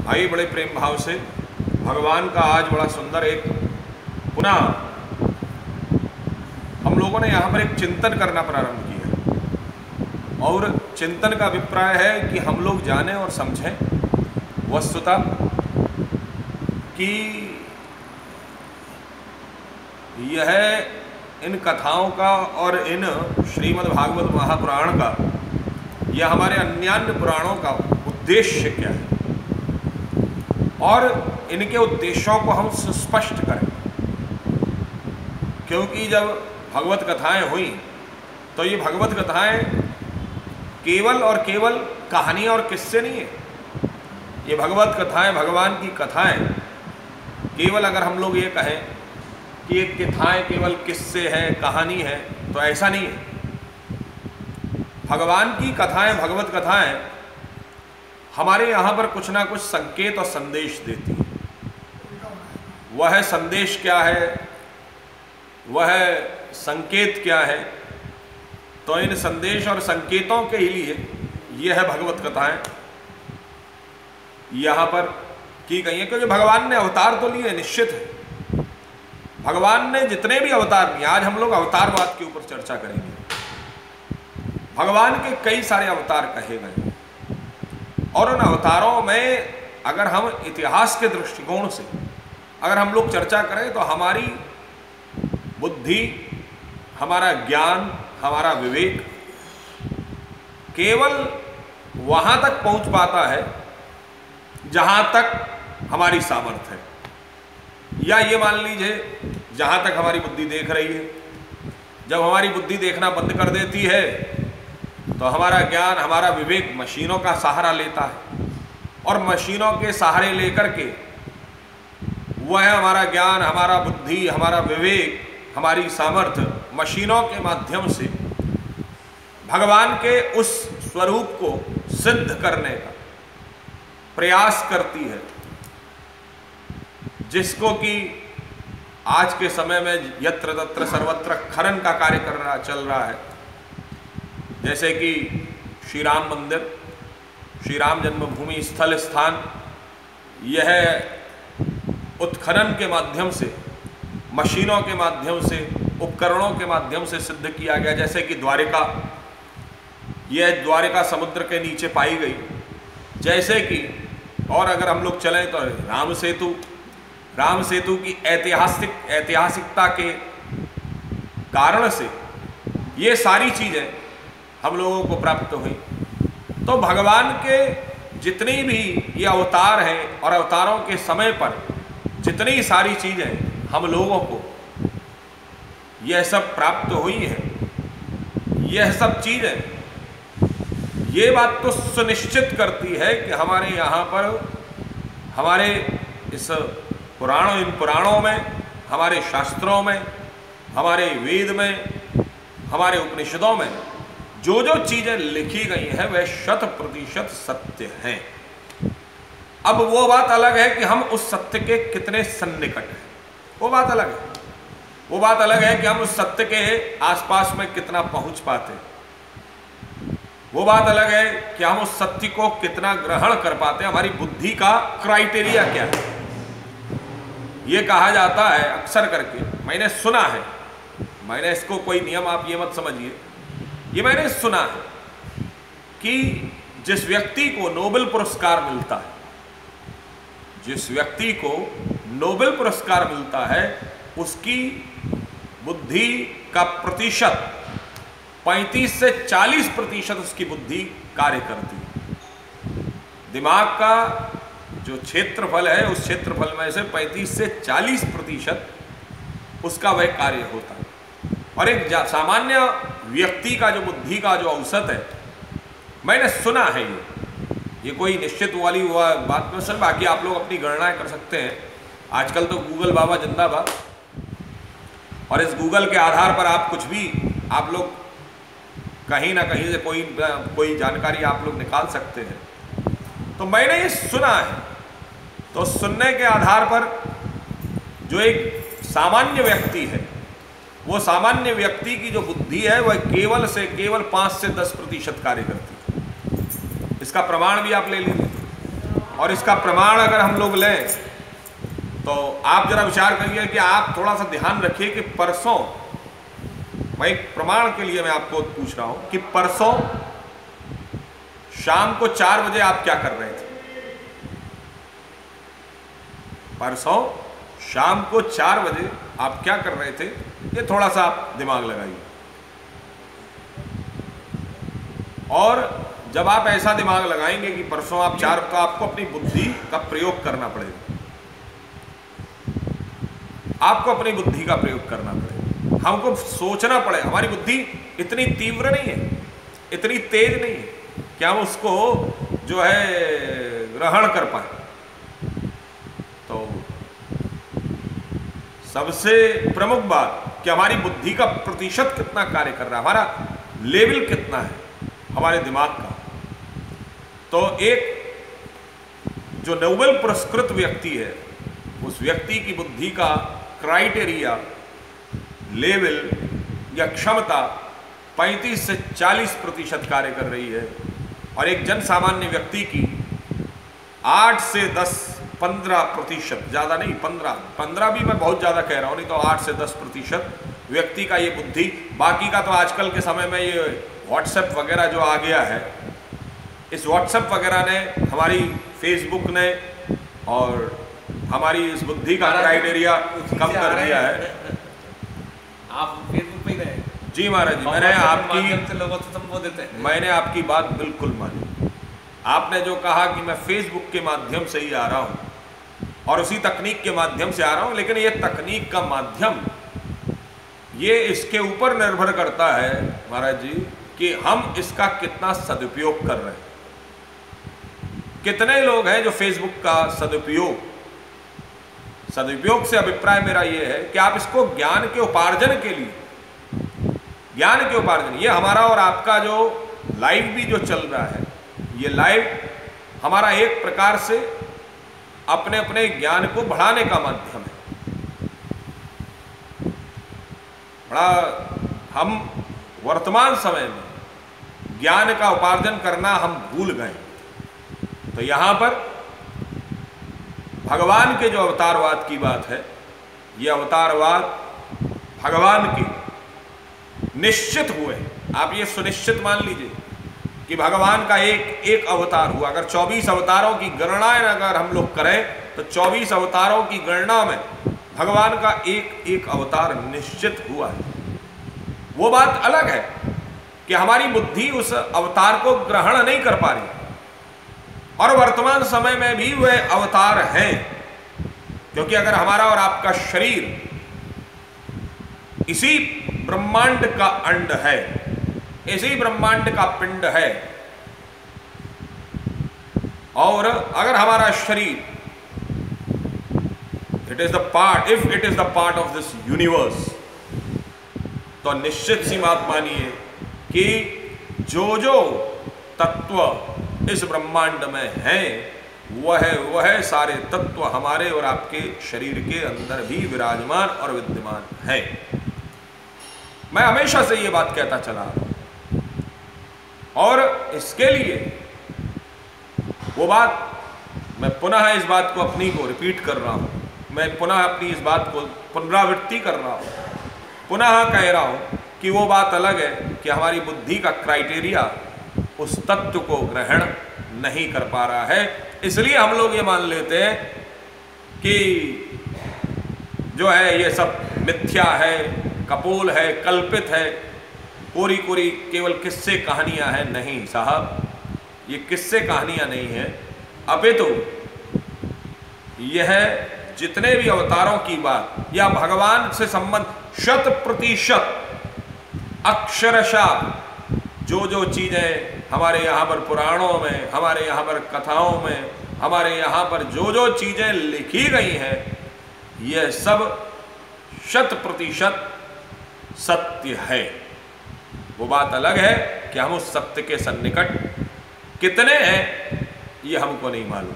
भाई बड़े प्रेम भाव से भगवान का आज बड़ा सुंदर एक पुनः हम लोगों ने यहाँ पर एक चिंतन करना प्रारंभ किया और चिंतन का अभिप्राय है कि हम लोग जानें और समझें वस्तुतः कि यह इन कथाओं का और इन श्रीमद् भागवत महापुराण का यह हमारे अन्यान्य पुराणों का उद्देश्य क्या है और इनके उद्देश्यों को हम सुस्पष्ट करें। क्योंकि जब भगवत कथाएं हुई तो ये भगवत कथाएं केवल और केवल कहानी और किस्से नहीं है। ये भगवत कथाएं, भगवान की कथाएं केवल अगर हम लोग ये कहें कि ये कथाएं केवल किस्से हैं, कहानी है, तो ऐसा नहीं है। भगवान की कथाएं, भगवत कथाएं हमारे यहाँ पर कुछ ना कुछ संकेत और संदेश देती है। वह संदेश क्या है, वह संकेत क्या है, तो इन संदेश और संकेतों के ही लिए यह भगवत कथाएं यहाँ पर की गई है। क्योंकि भगवान ने अवतार तो लिए, निश्चित है भगवान ने जितने भी अवतार लिए, आज हम लोग अवतारवाद के ऊपर चर्चा करेंगे। भगवान के कई सारे अवतार कहे गए और उन अवतारों में अगर हम इतिहास के दृष्टिकोण से अगर हम लोग चर्चा करें तो हमारी बुद्धि, हमारा ज्ञान, हमारा विवेक केवल वहाँ तक पहुँच पाता है जहाँ तक हमारी सामर्थ्य है। या ये मान लीजिए जहाँ तक हमारी बुद्धि देख रही है। जब हमारी बुद्धि देखना बंद कर देती है तो हमारा ज्ञान, हमारा विवेक मशीनों का सहारा लेता है और मशीनों के सहारे लेकर के वह हमारा ज्ञान, हमारा बुद्धि, हमारा विवेक, हमारी सामर्थ्य मशीनों के माध्यम से भगवान के उस स्वरूप को सिद्ध करने का प्रयास करती है, जिसको कि आज के समय में यत्र तत्र सर्वत्र खनन का कार्य चल रहा है। जैसे कि श्री राम मंदिर, श्री राम जन्मभूमि स्थल स्थान, यह उत्खनन के माध्यम से, मशीनों के माध्यम से, उपकरणों के माध्यम से सिद्ध किया गया। जैसे कि द्वारिका, यह द्वारिका समुद्र के नीचे पाई गई। जैसे कि और अगर हम लोग चलें तो राम सेतु की ऐतिहासिकता के कारण से ये सारी चीज़ें हम लोगों को प्राप्त हुई। तो भगवान के जितनी भी ये अवतार हैं और अवतारों के समय पर जितनी सारी चीज़ें हम लोगों को यह सब प्राप्त हुई हैं, यह सब चीज़ें ये बात तो सुनिश्चित करती है कि हमारे यहाँ पर, हमारे इस इन पुराणों में, हमारे शास्त्रों में, हमारे वेद में, हमारे उपनिषदों में जो जो चीज़ें लिखी गई हैं वह 100% सत्य हैं। अब वो बात अलग है कि हम उस सत्य के कितने सन्निकट हैं, वो बात अलग है। वो बात अलग है कि हम उस सत्य के आसपास में कितना पहुंच पाते हैं। वो बात अलग है कि हम उस सत्य को कितना ग्रहण कर पाते हैं। हमारी बुद्धि का क्राइटेरिया क्या है। ये कहा जाता है अक्सर करके, मैंने सुना है, मैंने इसको कोई नियम आप ये मत समझिए, ये मैंने सुना है कि जिस व्यक्ति को नोबेल पुरस्कार मिलता है, जिस व्यक्ति को नोबेल पुरस्कार मिलता है, उसकी बुद्धि का प्रतिशत 35 से 40% उसकी बुद्धि कार्य करती है। दिमाग का जो क्षेत्रफल है, उस क्षेत्रफल में से 35 से 40% उसका वह कार्य होता है। और एक सामान्य व्यक्ति का जो बुद्धि का जो औसत है, मैंने सुना है, ये कोई निश्चित वाली बात में सर, बाकी आप लोग अपनी गणनाएं कर सकते हैं। आजकल तो गूगल बाबा जिंदाबाद, और इस गूगल के आधार पर आप कुछ भी, आप लोग कहीं ना कहीं से कोई जानकारी आप लोग निकाल सकते हैं। तो मैंने ये सुना है, तो सुनने के आधार पर जो एक सामान्य व्यक्ति है, वो सामान्य व्यक्ति की जो बुद्धि है वह केवल से केवल 5 से 10% कार्य करती है। इसका प्रमाण भी आप ले लीजिए। और इसका प्रमाण अगर हम लोग लें तो आप जरा विचार करिए कि आप थोड़ा सा ध्यान रखिए कि परसों, मैं एक प्रमाण के लिए मैं आपको पूछ रहा हूं कि परसों शाम को 4 बजे आप क्या कर रहे थे? परसों शाम को 4 बजे आप क्या कर रहे थे? ये थोड़ा सा आप दिमाग लगाइए। और जब आप ऐसा दिमाग लगाएंगे कि परसों आप 4, तो आपको अपनी बुद्धि का प्रयोग करना पड़ेगा। आपको अपनी बुद्धि का प्रयोग करना पड़ेगा, हमको सोचना पड़ेगा। हमारी बुद्धि इतनी तीव्र नहीं है, इतनी तेज नहीं है कि हम उसको जो है ग्रहण कर पाए। तो सबसे प्रमुख बात कि हमारी बुद्धि का प्रतिशत कितना कार्य कर रहा है, हमारा लेवल कितना है हमारे दिमाग का। तो एक जो नोबेल पुरस्कृत व्यक्ति है, उस व्यक्ति की बुद्धि का क्राइटेरिया, लेवल या क्षमता 35 से 40% कार्य कर रही है, और एक जन सामान्य व्यक्ति की 8 से 10, 15%, ज़्यादा नहीं, 15 भी मैं बहुत ज़्यादा कह रहा हूँ, नहीं तो 8 से 10% व्यक्ति का ये बुद्धि। बाकी का तो आजकल के समय में ये व्हाट्सएप वगैरह जो आ गया है, इस व्हाट्सएप वगैरह ने, हमारी फेसबुक ने और हमारी इस बुद्धि का क्राइटेरिया कम कर दिया है। आप फेसबुक पे ही रहे? जी महाराज जी, मैंने आपकी बात बिल्कुल मानी। आपने जो कहा कि मैं फेसबुक के माध्यम से ही आ रहा हूँ और उसी तकनीक के माध्यम से आ रहा हूँ, लेकिन ये तकनीक का माध्यम, ये इसके ऊपर निर्भर करता है महाराज जी कि हम इसका कितना सदुपयोग कर रहे हैं। कितने लोग हैं जो फेसबुक का सदुपयोग से अभिप्राय मेरा ये है कि आप इसको ज्ञान के उपार्जन के लिए, ज्ञान के उपार्जन, ये हमारा और आपका जो लाइव भी जो चल रहा है, ये लाइव हमारा एक प्रकार से अपने अपने ज्ञान को बढ़ाने का माध्यम है। बड़ा हम वर्तमान समय में ज्ञान का उपार्जन करना हम भूल गए। तो यहां पर भगवान के जो अवतारवाद की बात है, ये अवतारवाद भगवान के निश्चित हुए। आप ये सुनिश्चित मान लीजिए कि भगवान का एक एक अवतार हुआ। अगर 24 अवतारों की गणनाएं अगर हम लोग करें तो 24 अवतारों की गणना में भगवान का एक एक अवतार निश्चित हुआ है। वो बात अलग है कि हमारी बुद्धि उस अवतार को ग्रहण नहीं कर पा रही, और वर्तमान समय में भी वे अवतार हैं, क्योंकि अगर हमारा और आपका शरीर इसी ब्रह्मांड का अंड है, इसी ब्रह्मांड का पिंड है, और अगर हमारा शरीर it is the part, if it is the part of this universe, तो निश्चित सी बात मानिए कि जो जो तत्व इस ब्रह्मांड में हैं, वह सारे तत्व हमारे और आपके शरीर के अंदर भी विराजमान और विद्यमान है। मैं हमेशा से ये बात कहता चला आ रहा हूं, और इसके लिए वो बात, मैं पुनः इस बात को अपनी को रिपीट कर रहा हूं, मैं पुनः अपनी इस बात को पुनरावृत्ति कर रहा हूं, पुनः कह रहा हूं कि वो बात अलग है कि हमारी बुद्धि का क्राइटेरिया उस तत्व को ग्रहण नहीं कर पा रहा है। इसलिए हम लोग ये मान लेते हैं कि जो है ये सब मिथ्या है, कपोल है, कल्पित है, कोरी कोरी केवल किस्से कहानियां हैं। नहीं साहब, ये किस्से कहानियां नहीं है, अपितु यह जितने भी अवतारों की बात या भगवान से संबंध 100% अक्षरशः जो जो चीजें हमारे यहाँ पर पुराणों में, हमारे यहाँ पर कथाओं में, हमारे यहाँ पर जो जो चीजें लिखी गई हैं, यह सब 100% सत्य है। वो बात अलग है कि हम उस सत्य के सन्निकट कितने हैं, ये हमको नहीं मालूम।